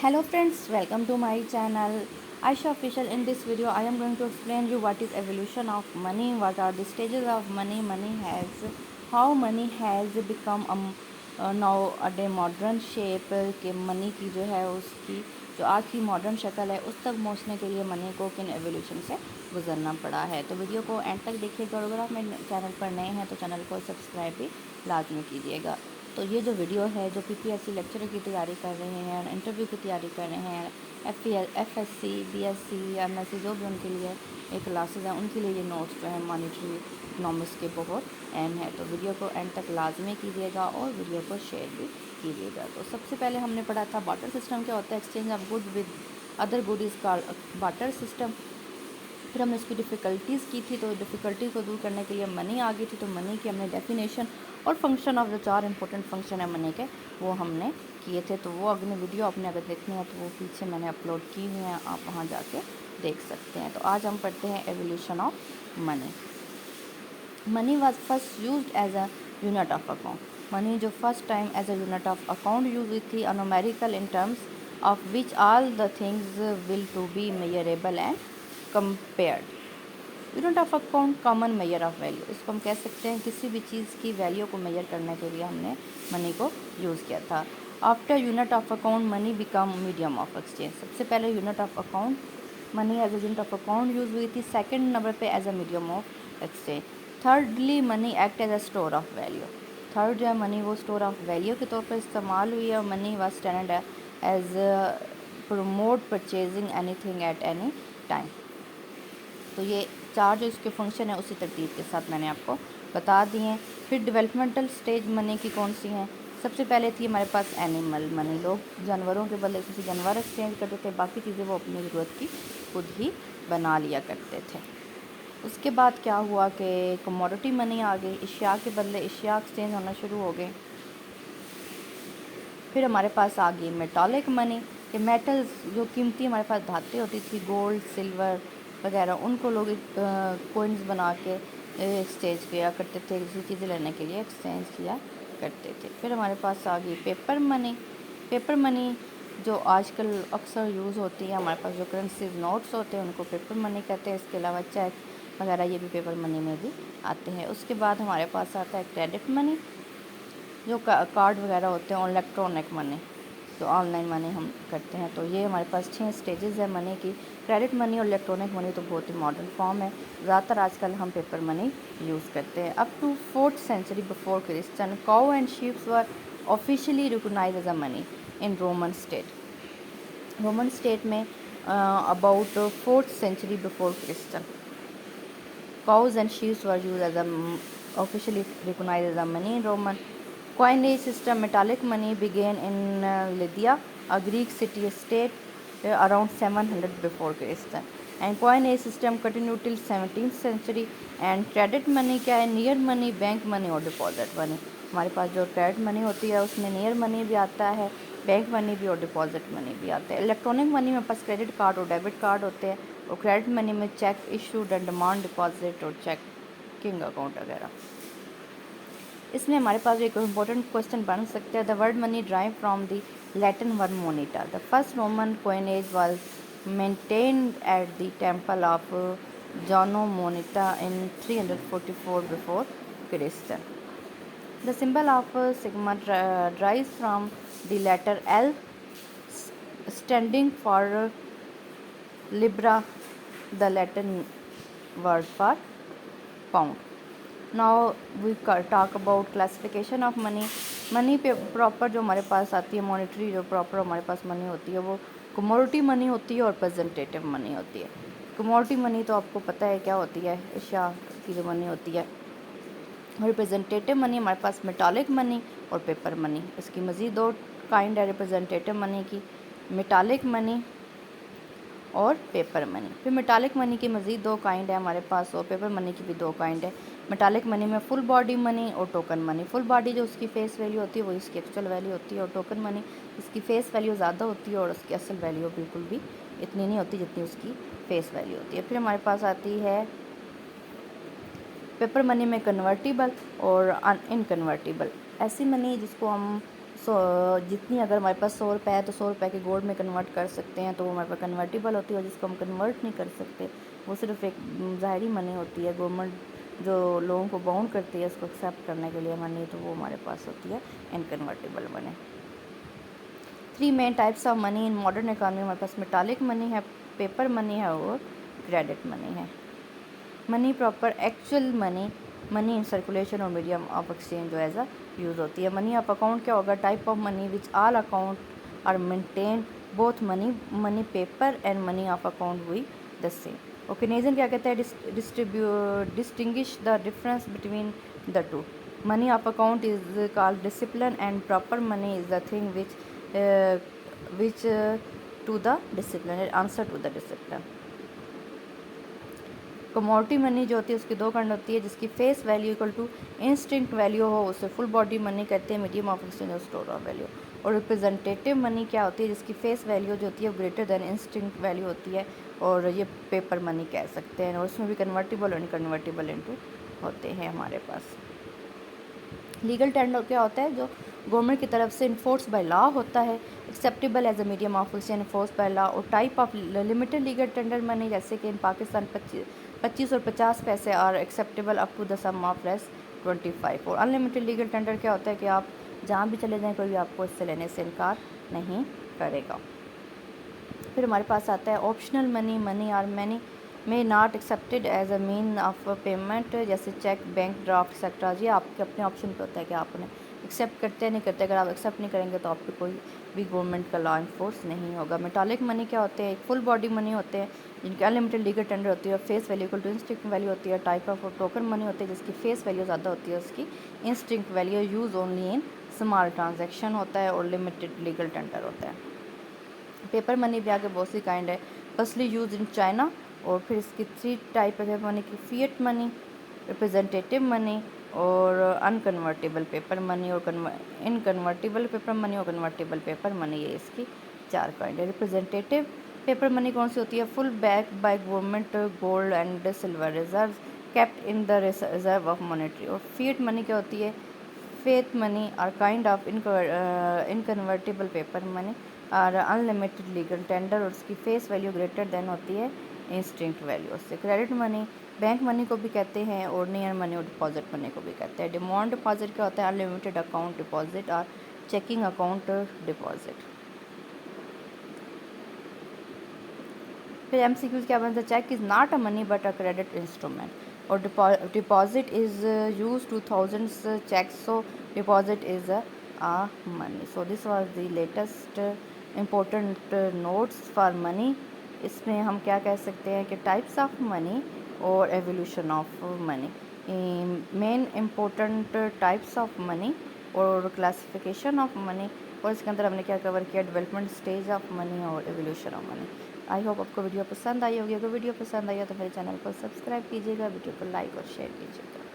Hello friends, welcome to my channel Aisha Official. In this video I am going to explain you what is evolution of money, what are the stages of money, how money has become now a day modern shape कि money की जो है उसकी जो आज की modern शक्ल है उस तक पहुँचने के लिए मनी को किन एवोल्यूशन से गुजरना पड़ा है। तो वीडियो को एंड तक देखिएगा और अगर आप मेरे चैनल पर नए हैं तो चैनल को सब्सक्राइब भी लाजमी कीजिएगा। तो ये जो वीडियो है जो पीपीएससी लेक्चर की तैयारी कर रहे हैं, इंटरव्यू की तैयारी कर रहे हैं, एफएससी, बीएससी, एमएससी जो भी उनके लिए एक क्लासेस हैं उनके लिए ये नोट्स जो है मॉनेटरी इकनॉमिक्स के बहुत अहम है। तो वीडियो को एंड तक लाजमी कीजिएगा और वीडियो को शेयर भी कीजिएगा। तो सबसे पहले हमने पढ़ा था बाटर सिस्टम क्या होता है, exchange of good with other good is called barter system. फिर हमने इसकी डिफ़िकल्टीज़ की थी, तो डिफ़िकल्टीज़ को दूर करने के लिए मनी आ गई थी। तो मनी की हमने डेफिनेशन और फंक्शन ऑफ जो 4 इंपॉर्टेंट फंक्शन है मनी के वो हमने किए थे। तो वो अगले वीडियो आपने अगर देखनी है तो वो पीछे मैंने अपलोड की हुई हैं, आप वहाँ जाके देख सकते हैं। तो आज हम पढ़ते हैं evolution of money. Money was first use as a unit of account. Money जो first time as a unit of account use हुई थी, a numerical in terms of which all the things will to be measurable and compared. Unit of account common measure of value, इसको हम कह सकते हैं किसी भी चीज़ की वैल्यू को मेजर करने के लिए हमने मनी को यूज़ किया था। After unit of account money become medium of exchange. सबसे पहले unit of account money as a unit of account use हुई थी, सेकंड नंबर पे as a medium of exchange. Thirdly money act as a store of value. Third जो है money वो store of value के तौर पर इस्तेमाल हुई है और money was standard as promote purchasing anything at any time. तो ये 4 जो इसके फंक्शन है उसी तरतीब के साथ मैंने आपको बता दिए हैं। फिर डेवलपमेंटल स्टेज मनी की कौन सी हैं, सबसे पहले थी हमारे पास एनिमल मनी। लोग जानवरों के बदले किसी जानवर एक्सचेंज करते थे, बाकी चीज़ें वो अपनी ज़रूरत की खुद ही बना लिया करते थे। उसके बाद क्या हुआ कि कमोडिटी मनी आ गई, एशिया के बदले एशिया एक्सचेंज होना शुरू हो गए। फिर हमारे पास आ गई मेटालिक मनी, कि मेटल्स जो कीमती हमारे पास धातें होती थी, गोल्ड, सिल्वर वगैरह, उनको लोग कोइंस बना के एक्सचेंज किया करते थे, किसी चीज़ें लेने के लिए एक्सचेंज किया करते थे। फिर हमारे पास आ गई पेपर मनी। पेपर मनी जो आजकल अक्सर यूज़ होती है, हमारे पास जो करेंसीज नोट्स होते हैं उनको पेपर मनी कहते हैं। इसके अलावा चेक वगैरह ये भी पेपर मनी में भी आते हैं। उसके बाद हमारे पास आता है क्रेडिट मनी, जो कार्ड वगैरह होते हैं, और इलेक्ट्रॉनिक मनी तो ऑनलाइन मनी हम करते हैं। तो ये हमारे पास 6 स्टेजेस है मनी की। क्रेडिट मनी और इलेक्ट्रॉनिक मनी तो बहुत ही मॉडर्न फॉर्म है, ज़्यादातर आजकल हम पेपर मनी यूज़ करते हैं। Up to 4th century before Christian, cow and sheeps were officially recognised as a money in Roman state. Roman state में about 4th century before Christian, cows and sheep were used as a officially recognized as a money in Roman coinage system. Metallic money began in Lydia, a Greek city-state, around 700 before Christ, and coinage system continued till 17th century. And credit money क्या है, near money, bank money और deposit money. हमारे पास जो credit money होती है उसमें near money भी आता है, बैंक मनी भी और डिपॉजिट मनी भी आता है। इलेक्ट्रॉनिक मनी में पास क्रेडिट कार्ड और डेबिट कार्ड होते हैं, और क्रेडिट मनी में check issued and demand deposit और चेकिंग अकाउंट वगैरह। इसमें हमारे पास एक इम्पोर्टेंट क्वेश्चन बन सकता है, the word money drive from the Latin word moneta. The first Roman coinage was maintained at the temple of Giano Moneta in 344 before Christ. The symbol of sigma derives from the letter L, standing for Libra, the Latin word for pound. Now we talk about classification of money. Money पे proper जो हमारे पास आती है, monetary जो proper हमारे पास money होती है वो कमोडिटी मनी होती है और प्रेजेंटेटिव मनी होती है। कमोडिटी मनी तो आपको पता है क्या होती है, एशिया की जो मनी होती है। रिप्रेजेंटेटिव मनी हमारे पास मेटालिक मनी और पेपर मनी। इसकी मज़ीद 2 काइंड है रिप्रेजेंटेटिव मनी की, मेटालिक मनी और पेपर मनी। फिर मेटालिक मनी की मज़ीद 2 काइंड है हमारे पास, और पेपर मनी की भी 2 काइंड है। मेटालिक मनी में फुल बॉडी मनी और टोकन मनी। फुल बॉडी जो उसकी फेस वैल्यू होती है वो इसकी एक्चुअल वैल्यू होती है, और टोकन मनी इसकी फेस वैल्यू ज़्यादा होती है और उसकी असल वैल्यू बिल्कुल भी इतनी नहीं होती जितनी उसकी फेस वैल्यू होती है। फिर हमारे पास आती है पेपर मनी में कन्वर्टिबल और इनकन्वर्टिबल। ऐसी मनी जिसको हम सो जितनी अगर हमारे पास 100 रुपये है तो 100 रुपये के गोल्ड में कन्वर्ट कर सकते हैं, तो वो हमारे पास कन्वर्टेबल होती है। और जिसको हम कन्वर्ट नहीं कर सकते वो सिर्फ एक ज़ाहरी मनी होती है। गवर्नमेंट जो लोगों को बाउंड करती है उसको एक्सेप्ट करने के लिए मनी, तो वो हमारे पास होती है inconvertible money. 3 main types of money in modern economy, हमारे पास मेटालिक मनी है, पेपर मनी है और क्रेडिट मनी है। Money proper actual money, money in circulation और मीडियम ऑफ एक्सचेंज जो एज अ यूज़ होती है। मनी ऑफ अकाउंट क्या होगा? Type of money which all account are maintain both money paper and money of account हुई the same. और Keynesian क्या कहता है? Distinguish the difference between the two. Money of account is called discipline and proper money is the thing which to the discipline, answer to the discipline. Commodity money जो होती है उसकी 2 kind होती है, जिसकी face value equal to instinct value हो उसे full body money कहते हैं, मीडियम ऑफ एक्सचेंज और स्टोर ऑफ वैल्यू। और रिप्रेजेंटेटिव मनी क्या होती है? जिसकी फेस वैल्यू जो होती है वो ग्रेटर देन इंस्टिंक्ट वैल्यू होती है, और ये पेपर मनी कह सकते हैं। और उसमें भी कन्वर्टेबल और इनकन्वर्टेबल इनटू होते हैं हमारे पास। लीगल टेंडर क्या होता है? जो गवर्नमेंट की तरफ से इन्फोर्स बाय लॉ होता है, acceptable as a medium of exchange enforce by law. और type of limited legal tender money, जैसे कि इन पाकिस्तान 25 और 50 paise are acceptable up to the sum of less 25। और अनलिमिटेड लीगल टेंडर क्या होता है कि आप जहाँ भी चले जाएँ कोई भी आपको इससे लेने से इनकार नहीं करेगा। फिर हमारे पास आता है optional money, money are money may not accepted as a mean of payment, जैसे चेक, बैंक ड्राफ्ट एक्सेट्रा। ये आपके अपने ऑप्शन पे होता है कि आप उन्हें एक्सेप्ट करते हैं नहीं करते। अगर आप एक्सेप्ट नहीं करेंगे तो आप पे कोई भी गवर्नमेंट का लॉ इन्फोर्स नहीं होगा। मेटालिक मनी क्या होते हैं? एक फुल बॉडी मनी होते हैं जिनकी अनलिमिटेड लीगल टेंडर होती है और face value equal to instinct value होती है। टाइप ऑफ टोकन मनी होती है जिसकी फेस वैल्यू ज़्यादा होती है, उसकी instinct value use only in small transaction होता है और लिमिटेड लीगल टेंडर होता है। पेपर मनी भी आगे बहुत सी काइंड है, फर्स्टली यूज इन चाइना। और फिर इसकी 3 टाइप है पेपर मनी की, फिएट मनी, रिप्रेजेंटेटिव मनी और अनकन्वर्टेबल पेपर मनी और इनकन्वर्टेबल पेपर मनी और कन्वर्टेबल पेपर मनी। ये इसकी 4 काइंड है। रिप्रेजेंटेटिव पेपर मनी कौन सी होती है? Full back by government gold and silver reserve kept in the reserve of monetary. और फिएट मनी क्या होती है? Faith money are kind of inconvertible paper money और अनलिमिटेड लीगल टेंडर, और उसकी फेस वैल्यू ग्रेटर देन होती है इंस्टिंक्ट वैल्यू से। क्रेडिट मनी बैंक मनी को भी कहते हैं और नियर मनी और डिपॉजिट मनी को भी कहते हैं। डिमांड डिपॉजिट क्या होता है? अनलिमिटेड अकाउंट डिपॉजिट और चेकिंग अकाउंट डिपॉजिट। फिर MCQs क्या बनता है? Cheque is not a money but a credit instrument. और deposit is use to thousands cheques, so deposit is a money. So this was the latest important notes for money. इसमें हम क्या कह सकते हैं कि टाइप्स ऑफ मनी और evolution of money, main important types of money और classification of money. और इसके अंदर हमने क्या कवर किया? डेवलपमेंट स्टेज ऑफ मनी और evolution of money. I hope आपको वीडियो पसंद आई होगी। अगर वीडियो पसंद आई हो तो मेरे चैनल को सब्सक्राइब कीजिएगा, वीडियो को लाइक और शेयर कीजिएगा।